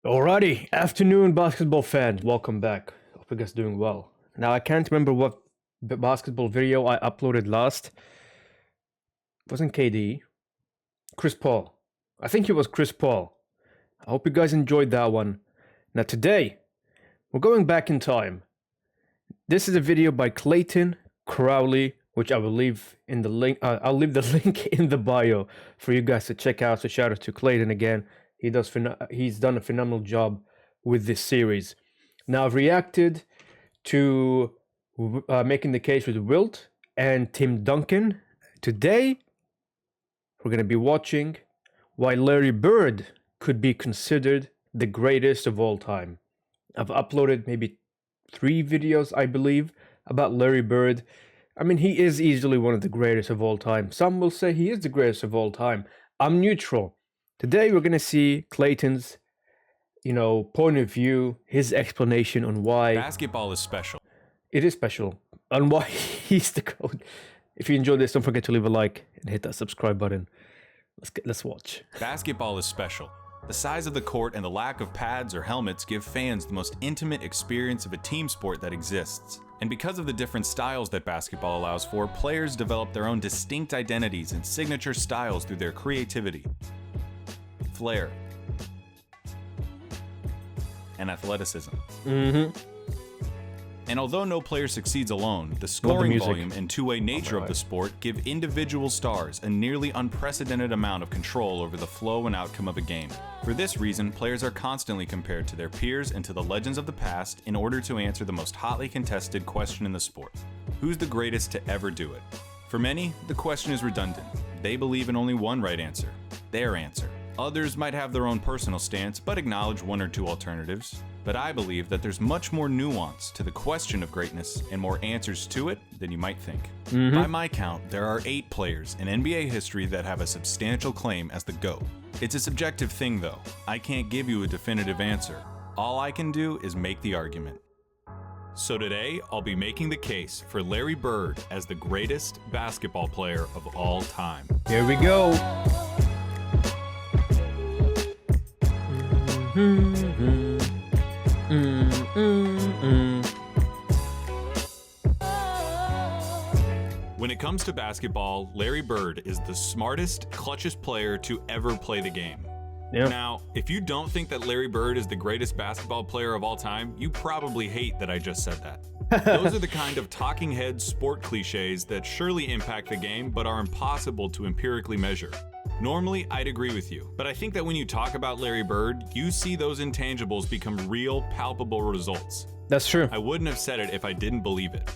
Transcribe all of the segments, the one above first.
Alrighty, afternoon basketball fans, welcome back. Hope you guys doing well. Now I can't remember what basketball video I uploaded last. It wasn't KD, Chris Paul. I think it was Chris Paul. I hope you guys enjoyed that one. Now today, we're going back in time. This is a video by Clayton Crowley, which I will leave in the link. I'll leave the link in the bio for you guys to check out. So shout out to Clayton again. He's done a phenomenal job with this series. Now I've reacted to making the case with Wilt and Tim Duncan. Today we're going to be watching why Larry Bird could be considered the greatest of all time. I've uploaded maybe 3 videos, I believe, about Larry Bird. I mean, he is easily one of the greatest of all time. Some will say he is the greatest of all time. I'm neutral. Today we're going to see Clayton's, point of view, his explanation on why basketball is special. It is special, and why he's the GOAT. If you enjoyed this, don't forget to leave a like and hit that subscribe button. Let's watch. Basketball is special. The size of the court and the lack of pads or helmets give fans the most intimate experience of a team sport that exists. And because of the different styles that basketball allows for, players develop their own distinct identities and signature styles through their creativity, flair, and athleticism. And although no player succeeds alone, the scoring volume and two-way nature of the sport give individual stars a nearly unprecedented amount of control over the flow and outcome of a game. For this reason, players are constantly compared to their peers and to the legends of the past in order to answer the most hotly contested question in the sport: who's the greatest to ever do it? For many, the question is redundant. They believe in only one right answer, their answer. Others might have their own personal stance, but acknowledge one or two alternatives. But I believe that there's much more nuance to the question of greatness and more answers to it than you might think. By my count, there are 8 players in NBA history that have a substantial claim as the GOAT. It's a subjective thing though. I can't give you a definitive answer. All I can do is make the argument. So today, I'll be making the case for Larry Bird as the greatest basketball player of all time. Here we go. When it comes to basketball, Larry Bird is the smartest, clutchest player to ever play the game. Yeah. Now, if you don't think that Larry Bird is the greatest basketball player of all time, you probably hate that I just said that. Those are the kind of talking head sport cliches that surely impact the game but are impossible to empirically measure. Normally, I'd agree with you, but I think that when you talk about Larry Bird, you see those intangibles become real, palpable results. That's true. I wouldn't have said it if I didn't believe it.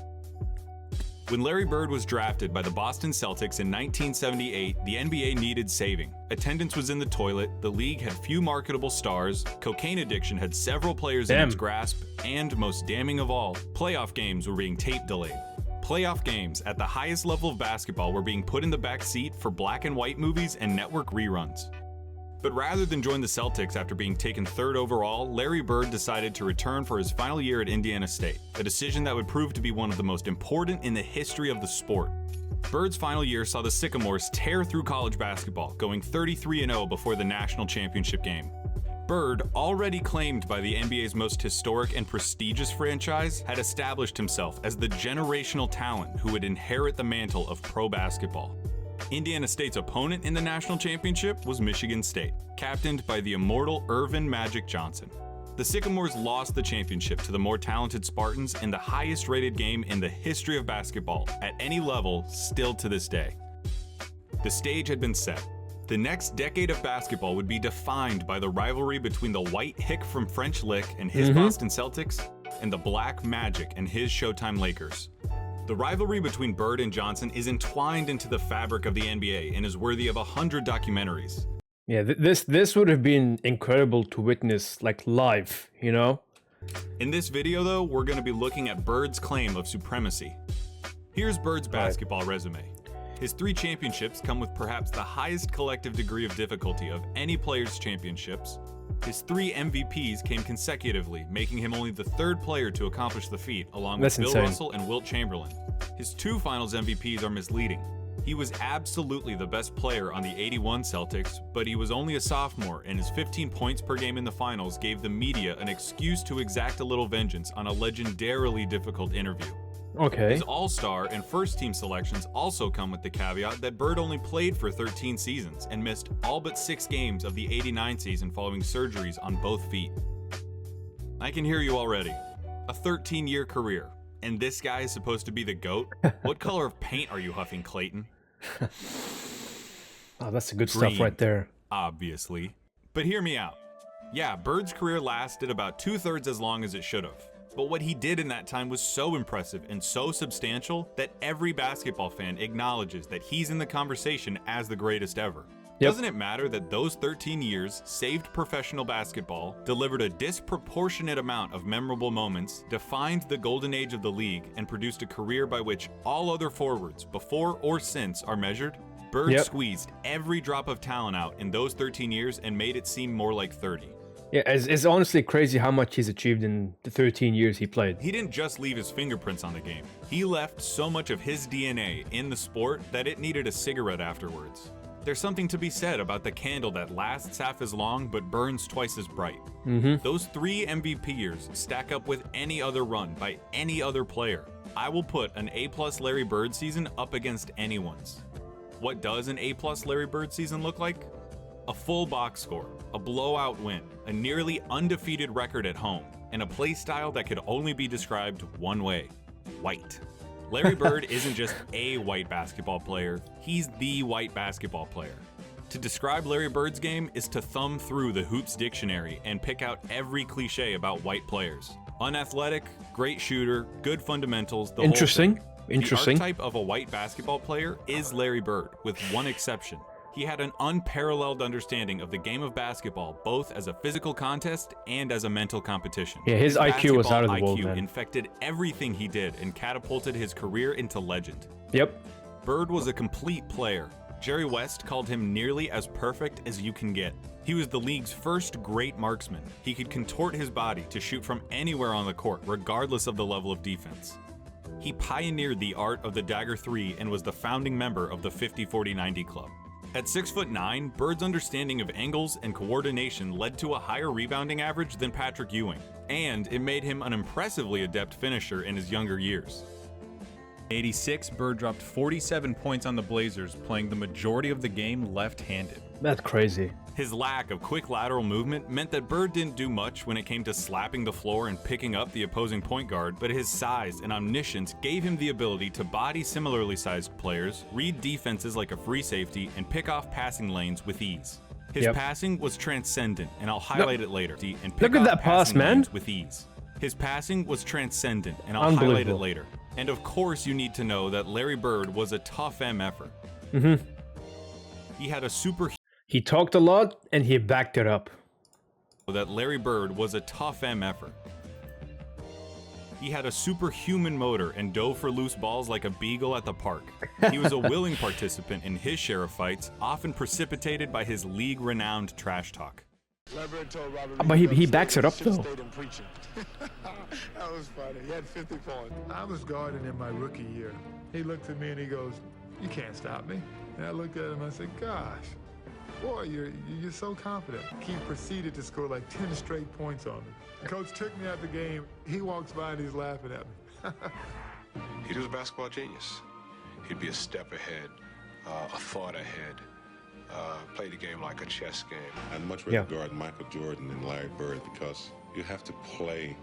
When Larry Bird was drafted by the Boston Celtics in 1978, the NBA needed saving. Attendance was in the toilet, the league had few marketable stars, cocaine addiction had several players in its grasp, and most damning of all, playoff games were being tape delayed. Playoff games at the highest level of basketball were being put in the back seat for black and white movies and network reruns. But rather than join the Celtics after being taken 3rd overall, Larry Bird decided to return for his final year at Indiana State, a decision that would prove to be one of the most important in the history of the sport. Bird's final year saw the Sycamores tear through college basketball, going 33-0 before the national championship game. Bird, already claimed by the NBA's most historic and prestigious franchise, had established himself as the generational talent who would inherit the mantle of pro basketball. Indiana State's opponent in the national championship was Michigan State, captained by the immortal Earvin Magic Johnson. The Sycamores lost the championship to the more talented Spartans in the highest rated game in the history of basketball, at any level, still to this day. The stage had been set. The next decade of basketball would be defined by the rivalry between the white hick from French Lick and his Boston Celtics, and the black Magic and his Showtime Lakers. The rivalry between Bird and Johnson is entwined into the fabric of the NBA and is worthy of 100 documentaries. Yeah, this would have been incredible to witness, like, live, In this video, though, we're going to be looking at Bird's claim of supremacy. Here's Bird's basketball resume. His 3 championships come with perhaps the highest collective degree of difficulty of any player's championships. His 3 MVPs came consecutively, making him only the 3rd player to accomplish the feat, along with Bill Russell and Wilt Chamberlain. His 2 Finals MVPs are misleading. He was absolutely the best player on the '81 Celtics, but he was only a sophomore, and his 15 points per game in the finals gave the media an excuse to exact a little vengeance on a legendarily difficult interview. Okay. His all-star and first-team selections also come with the caveat that Bird only played for 13 seasons and missed all but 6 games of the '89 season following surgeries on both feet. I can hear you already. A 13-year career, and this guy is supposed to be the GOAT? What color of paint are you huffing, Clayton? Oh, that's the good Green, stuff right there. obviously. But hear me out. Yeah, Bird's career lasted about 2/3 as long as it should have. But what he did in that time was so impressive and so substantial that every basketball fan acknowledges that he's in the conversation as the greatest ever. Yep. Doesn't it matter that those 13 years saved professional basketball, delivered a disproportionate amount of memorable moments, defined the golden age of the league, and produced a career by which all other forwards, before or since, are measured? Bird squeezed every drop of talent out in those 13 years and made it seem more like 30. Yeah, it's honestly crazy how much he's achieved in the 13 years he played. He didn't just leave his fingerprints on the game. He left so much of his DNA in the sport that it needed a cigarette afterwards. There's something to be said about the candle that lasts half as long but burns twice as bright. Those 3 MVP years stack up with any other run by any other player. I will put an A+ Larry Bird season up against anyone's. What does an A+ Larry Bird season look like? A full box score, a blowout win, a nearly undefeated record at home, and a play style that could only be described one way: white. Larry Bird isn't just a white basketball player, he's the white basketball player. To describe Larry Bird's game is to thumb through the Hoops dictionary and pick out every cliche about white players. Unathletic, great shooter, good fundamentals, the Interesting. whole thing. Interesting. The archetype of a white basketball player is Larry Bird, with one exception. He had an unparalleled understanding of the game of basketball, both as a physical contest and as a mental competition. Yeah, his IQ was out of the basketball world, IQ man. infected everything he did and catapulted his career into legend. Yep. Bird was a complete player. Jerry West called him nearly as perfect as you can get. He was the league's first great marksman. He could contort his body to shoot from anywhere on the court, regardless of the level of defense. He pioneered the art of the dagger 3 and was the founding member of the 50-40-90 club. At 6'9", Bird's understanding of angles and coordination led to a higher rebounding average than Patrick Ewing, and it made him an impressively adept finisher in his younger years. In '86, Bird dropped 47 points on the Blazers, playing the majority of the game left-handed. That's crazy. His lack of quick lateral movement meant that Bird didn't do much when it came to slapping the floor and picking up the opposing point guard, but his size and omniscience gave him the ability to body similarly sized players, read defenses like a free safety, and pick off passing lanes with ease. His passing was transcendent, and I'll highlight it later. And pick Look at off that pass, passing man. lanes with ease. His passing was transcendent, and I'll highlight it later. And of course you need to know that Larry Bird was a tough effort. He had a He talked a lot, and he backed it up. that Larry Bird was a tough effort. He had a superhuman motor and dove for loose balls like a beagle at the park. He was a willing participant in his share of fights, often precipitated by his league-renowned trash talk. But he backs it up, though. That was funny. He had 50 points. I was guarding in my rookie year. He looked at me and he goes, "You can't stop me." And I looked at him and I said, "Gosh, boy, you're so confident." He proceeded to score like 10 straight points on me. The coach took me out the game. He walks by and he's laughing at me. He was a basketball genius. He'd be a step ahead, a thought ahead, play the game like a chess game. I'd much rather guard Michael Jordan than Larry Bird because you have to play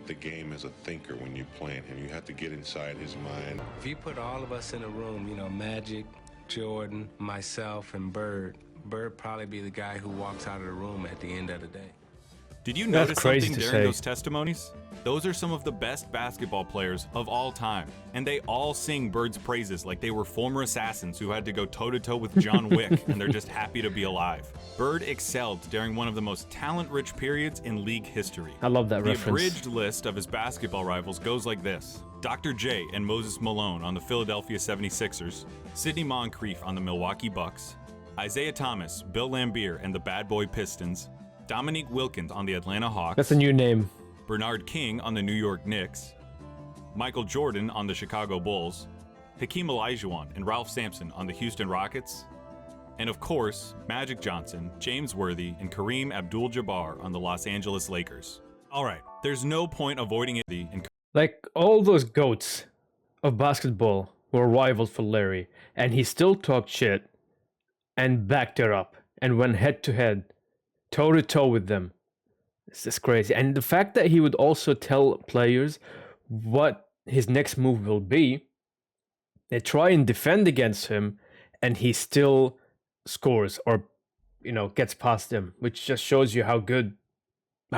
the game as a thinker when you're playing him. You have to get inside his mind. If you put all of us in a room, you know, Magic, Jordan, myself, and Bird probably be the guy who walks out of the room at the end of the day. Did you That's notice crazy something to during say. those testimonies? Those are some of the best basketball players of all time, and they all sing Bird's praises like they were former assassins who had to go toe-to-toe with John Wick and they're just happy to be alive. Bird excelled during one of the most talent-rich periods in league history. I love that The reference. abridged list of his basketball rivals goes like this: Dr. J and Moses Malone on the Philadelphia 76ers, Sidney Moncrief on the Milwaukee Bucks, Isaiah Thomas, Bill Laimbeer and the Bad Boy Pistons, Dominique Wilkins on the Atlanta Hawks, That's a new name. Bernard King on the New York Knicks, Michael Jordan on the Chicago Bulls, Hakeem Olajuwon and Ralph Sampson on the Houston Rockets, and of course, Magic Johnson, James Worthy, and Kareem Abdul-Jabbar on the Los Angeles Lakers. All right, there's no point avoiding it. Like, all those GOATs of basketball were rivals for Larry, and he still talked shit and backed it up and went head to head, toe to toe with them. It's just crazy. And the fact that he would also tell players what his next move will be, they try and defend against him, and he still scores or, gets past them, which just shows you how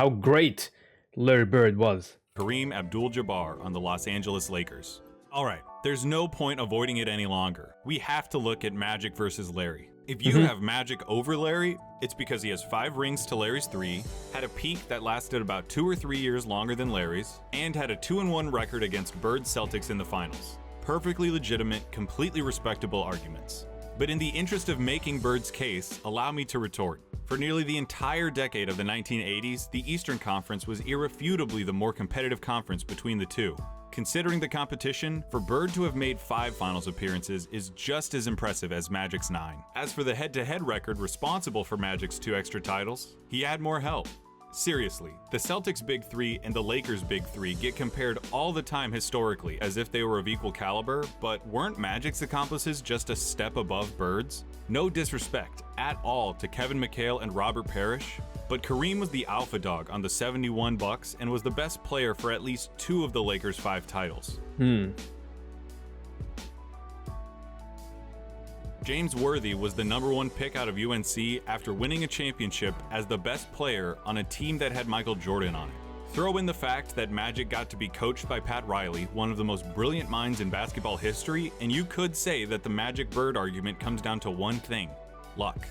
great Larry Bird was. Kareem Abdul-Jabbar on the Los Angeles Lakers. All right, there's no point avoiding it any longer. We have to look at Magic versus Larry. If you have Magic over Larry, it's because he has 5 rings to Larry's 3, had a peak that lasted about 2 or 3 years longer than Larry's, and had a 2-1 record against Bird's Celtics in the finals. Perfectly legitimate, completely respectable arguments. But in the interest of making Bird's case, allow me to retort. For nearly the entire decade of the 1980s, the Eastern Conference was irrefutably the more competitive conference between the two. Considering the competition, for Bird to have made 5 finals appearances is just as impressive as Magic's 9. As for the head-to-head record responsible for Magic's 2 extra titles, he had more help. Seriously, the Celtics' Big Three and the Lakers' Big Three get compared all the time historically as if they were of equal caliber, but weren't Magic's accomplices just a step above Bird's? No disrespect at all to Kevin McHale and Robert Parrish, but Kareem was the alpha dog on the 71 Bucks and was the best player for at least 2 of the Lakers' 5 titles. James Worthy was the #1 pick out of UNC after winning a championship as the best player on a team that had Michael Jordan on it. Throw in the fact that Magic got to be coached by Pat Riley, one of the most brilliant minds in basketball history, and you could say that the Magic-Bird argument comes down to one thing: luck.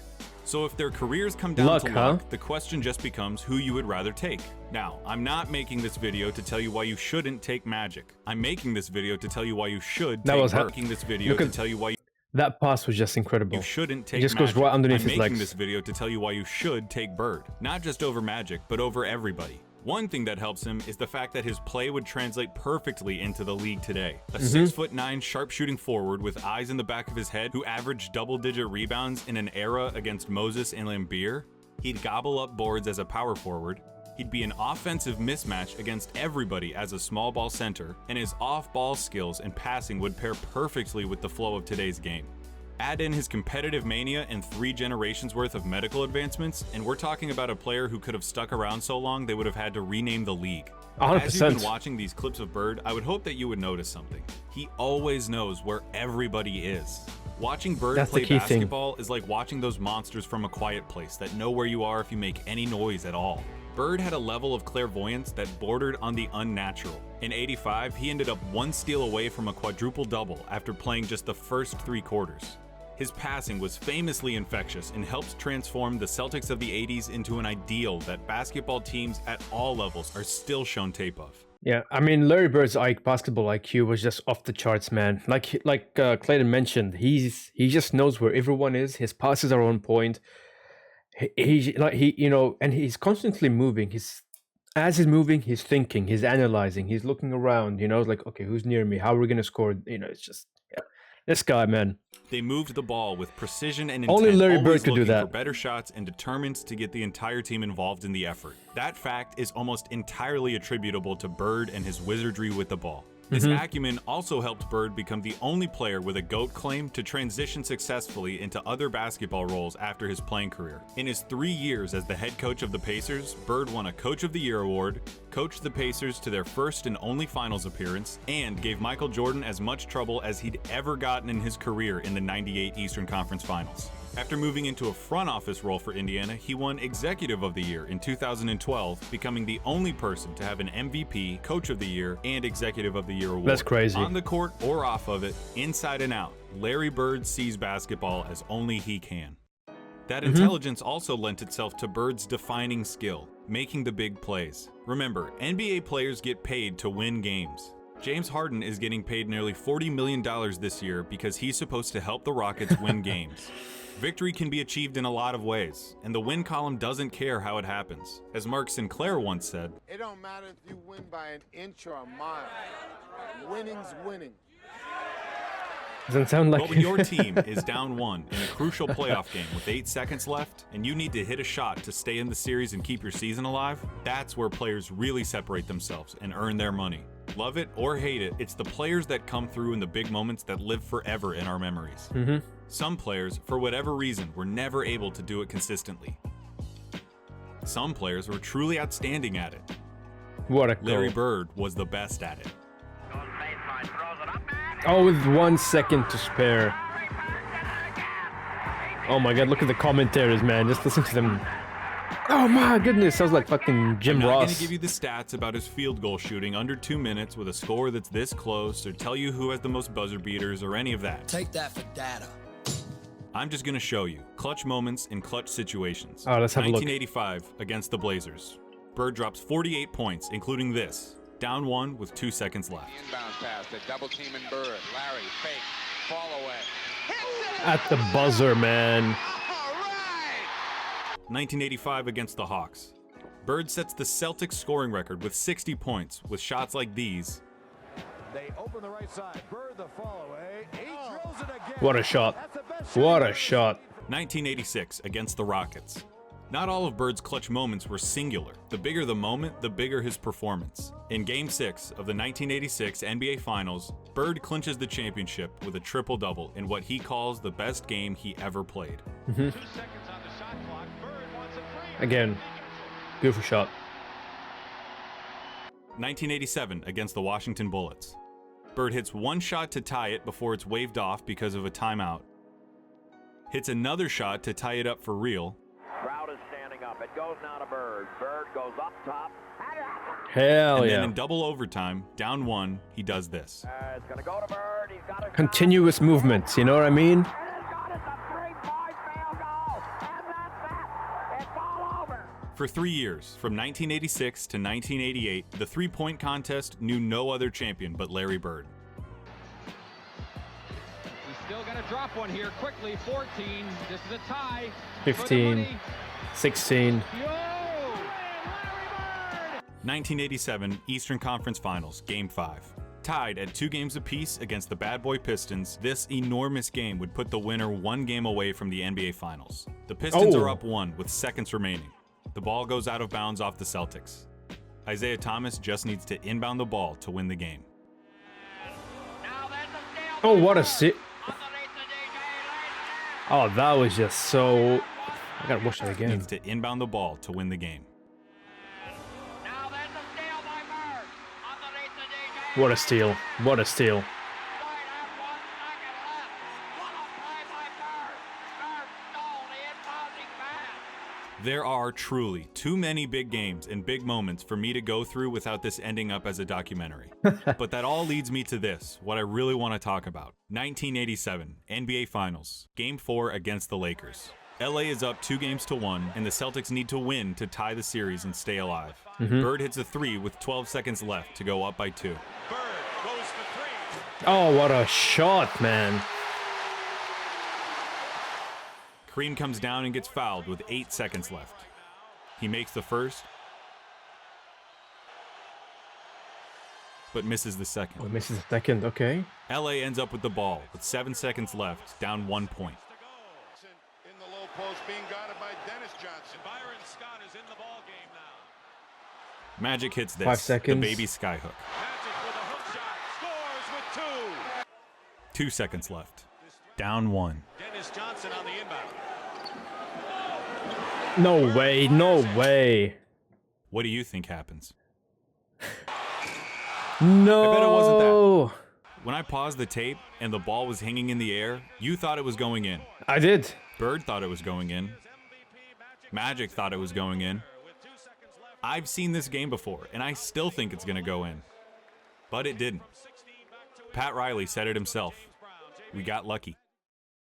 So if their careers come down to luck, the question just becomes who you would rather take. Now, I'm not making this video to tell you why you shouldn't take Magic. I'm making this video to tell you why you should take Bird. Making this video to tell you why that pass was just incredible. You shouldn't take It just Magic. goes right underneath his legs. I'm making this video to tell you why you should take Bird. Not just over Magic, but over everybody. One thing that helps him is the fact that his play would translate perfectly into the league today. A 6'9" sharpshooting forward with eyes in the back of his head who averaged double-digit rebounds in an era against Moses and Lambeer. He'd gobble up boards as a power forward. He'd be an offensive mismatch against everybody as a small ball center, and his off-ball skills and passing would pair perfectly with the flow of today's game. Add in his competitive mania and 3 generations worth of medical advancements, and we're talking about a player who could have stuck around so long they would have had to rename the league. 100%. As you've been watching these clips of Bird, I would hope that you would notice something. He always knows where everybody is. Watching Bird play basketball is like watching those monsters from A Quiet Place that know where you are if you make any noise at all. Bird had a level of clairvoyance that bordered on the unnatural. In '85, he ended up 1 steal away from a quadruple-double after playing just the first 3 quarters. His passing was famously infectious and helped transform the Celtics of the '80s into an ideal that basketball teams at all levels are still shown tape of. Yeah, I mean, Larry Bird's basketball IQ was just off the charts, man. Like Clayton mentioned, he just knows where everyone is. His passes are on point. And he's constantly moving. As he's moving, he's thinking, he's analyzing, he's looking around. Like, okay, who's near me? How are we gonna score? It's just this guy, man. They moved the ball with precision and intent, only Larry Bird always could do looking that. for better shots and determined to get the entire team involved in the effort. That fact is almost entirely attributable to Bird and his wizardry with the ball. His acumen also helped Bird become the only player with a GOAT claim to transition successfully into other basketball roles after his playing career. In his 3 years as the head coach of the Pacers, Bird won a Coach of the Year award, coached the Pacers to their first and only finals appearance, and gave Michael Jordan as much trouble as he'd ever gotten in his career in the '98 Eastern Conference Finals. After moving into a front office role for Indiana, he won Executive of the Year in 2012, becoming the only person to have an MVP, Coach of the Year, and Executive of the Year award. That's crazy. On the court or off of it, inside and out, Larry Bird sees basketball as only he can. That intelligence also lent itself to Bird's defining skill, making the big plays. Remember, NBA players get paid to win games. James Harden is getting paid nearly $40 million this year because he's supposed to help the Rockets win games. Victory can be achieved in a lot of ways, and the win column doesn't care how it happens. As Mark Sinclair once said, "It don't matter if you win by an inch or a mile. Winning's winning." Doesn't sound like But when your team is down 1 in a crucial playoff game with 8 seconds left, and you need to hit a shot to stay in the series and keep your season alive, that's where players really separate themselves and earn their money. Love it or hate it, it's the players that come through in the big moments that live forever in our memories. Some players, for whatever reason, were never able to do it consistently. Some players were truly outstanding at it. What a Larry goal. Bird was the best at it. Oh, with 1 second to spare. Oh my god, look at the commentators, man. Just listen to them. Oh my goodness, sounds like fucking Jim I'm not Ross. going to give you the stats about his field goal shooting under 2 minutes with a score that's this close, or tell you who has the most buzzer beaters, or any of that. Take that for data. I'm just going to show you clutch moments in clutch situations. Oh, let's have a look. 1985 against the Blazers. Bird drops 48 points, including this. Down 1 with 2 seconds left. Inbounds pass, the double team in Bird. Larry, fake, fall away. At the buzzer, man. 1985 against the Hawks. Bird sets the Celtics scoring record with 60 points with shots like these. They open the right side. Bird the fall away. He drills it again. What a shot. What a shot. 1986 against the Rockets. Not all of Bird's clutch moments were singular. The bigger the moment, the bigger his performance. In Game 6 of the 1986 NBA Finals, Bird clinches the championship with a triple-double in what he calls the best game he ever played. Again, beautiful shot. 1987 against the Washington Bullets. Bird hits one shot to tie it before it's waved off because of a timeout. Hits another shot to tie it up for real. Crowd is standing up. It goes now to Bird. Bird goes up top. Hell And yeah. then in double overtime, down 1, he does this. It's going to go to Bird. He's got a Continuous movements, you know what I mean? And it's got it. It's a three-point field goal. And that's it. It's all over. For 3 years, from 1986 to 1988, the three-point contest knew no other champion but Larry Bird. He's still going to drop one here quickly. 14. This is a tie. 15, 16. 1987 Eastern Conference Finals, Game 5. Tied at 2 games apiece against the Bad Boy Pistons, this enormous game would put the winner 1 game away from the NBA Finals. The Pistons are up 1 with seconds remaining. The ball goes out of bounds off the Celtics. Isaiah Thomas just needs to inbound the ball to win the game. Oh, what a sit. Oh, that was just so... I gotta watch that again. Needs to inbound the ball to win the game. What a steal. What a steal. There are truly too many big games and big moments for me to go through without this ending up as a documentary. But that all leads me to this, what I really want to talk about. 1987 NBA Finals, Game 4 against the Lakers. LA is up 2-1, and the Celtics need to win to tie the series and stay alive. Bird hits a 3 with 12 seconds left to go up by 2. Bird goes for 3. Oh, what a shot, man. Kareem comes down and gets fouled with 8 seconds left. He makes the first, but misses the second. Oh, misses a second, okay. LA ends up with the ball with 7 seconds left, down 1 point. In the low post, being guarded by Dennis Johnson. Byron Scott is in the ball game now. Magic hits this, 5 seconds. the baby skyhook. Magic with a hook shot, scores with 2. 2 seconds left, down 1. Dennis Johnson on the inbound. No way, no way. What do you think happens? No. I bet it wasn't that. When I paused the tape and the ball was hanging in the air, you thought it was going in. I did. Bird thought it was going in. Magic thought it was going in. I've seen this game before, and I still think it's going to go in. But it didn't. Pat Riley said it himself. We got lucky.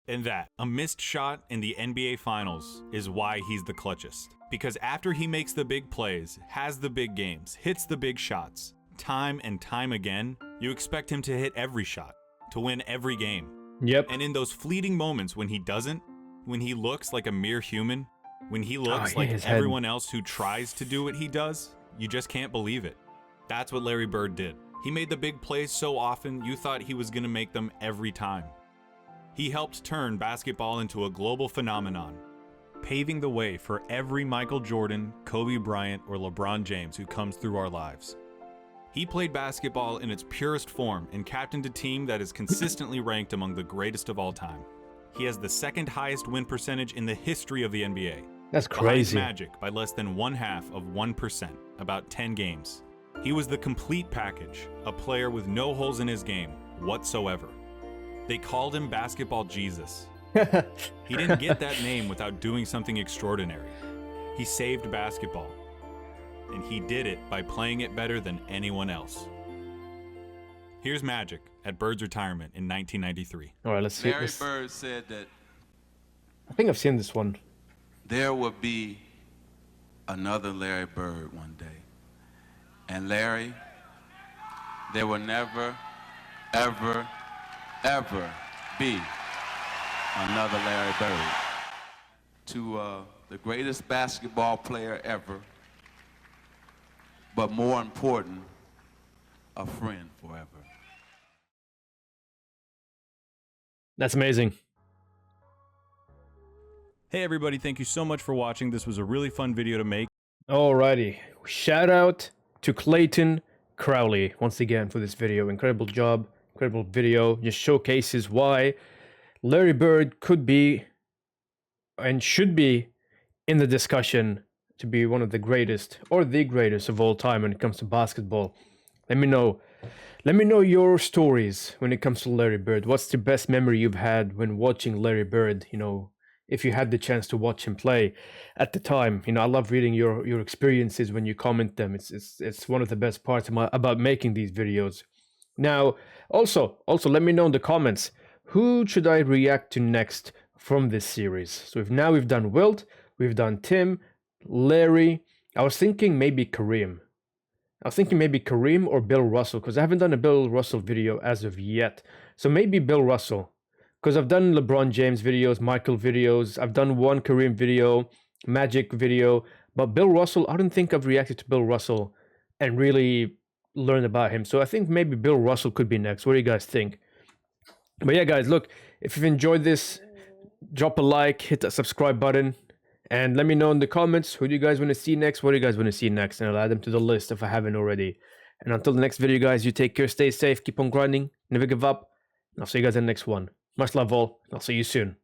And that, a missed shot in the NBA Finals, is why he's the clutchest. Because after he makes the big plays, has the big games, hits the big shots, time and time again, you expect him to hit every shot, to win every game. Yep. And in those fleeting moments when he doesn't, when he looks like a mere human, when he looks like his head. everyone else who tries to do what he does, you just can't believe it. That's what Larry Bird did. He made the big plays so often you thought he was going to make them every time. He helped turn basketball into a global phenomenon, paving the way for every Michael Jordan, Kobe Bryant, or LeBron James who comes through our lives. He played basketball in its purest form and captained a team that is consistently ranked among the greatest of all time. He has the second highest win percentage in the history of the NBA. That's Behind crazy. Magic by less than 1/2%, about 10 games. He was the complete package, a player with no holes in his game whatsoever. They called him Basketball Jesus. He didn't get that name without doing something extraordinary. He saved basketball, and he did it by playing it better than anyone else. Here's Magic at Bird's retirement in 1993. All right, let's see. Larry Bird said that I think I've seen this one. there will be another Larry Bird one day. And Larry, there will never, ever, ever be another Larry Bird. To the greatest basketball player ever, but more important, a friend forever. That's amazing. Hey everybody, thank you so much for watching. This was a really fun video to make. Alrighty. Shout out to Clayton Crowley once again for this video. Incredible job, incredible video. Just showcases why Larry Bird could be and should be in the discussion to be one of the greatest or the greatest of all time when it comes to basketball. Let me know. Let me know your stories when it comes to Larry Bird. What's the best memory you've had when watching Larry Bird? You know, if you had the chance to watch him play at the time. You know, I love reading your experiences when you comment them. It's one of the best parts about making these videos. Now, also let me know in the comments, who should I react to next from this series? So we've done Wilt, we've done Tim, Larry. I was thinking maybe Kareem. Or Bill Russell, because I haven't done a Bill Russell video as of yet. So maybe Bill Russell, because I've done LeBron James videos, Michael videos, I've done one Kareem video, Magic video, but Bill Russell, I don't think I've reacted to Bill Russell and really learned about him. So I think maybe Bill Russell could be next. What do you guys think? But yeah, guys, look, if you've enjoyed this, drop a like, hit that subscribe button, and let me know in the comments, who do you guys want to see next? What do you guys want to see next? And I'll add them to the list if I haven't already. And until the next video, guys, you take care, stay safe, keep on grinding, never give up. And I'll see you guys in the next one. Much love all, and I'll see you soon.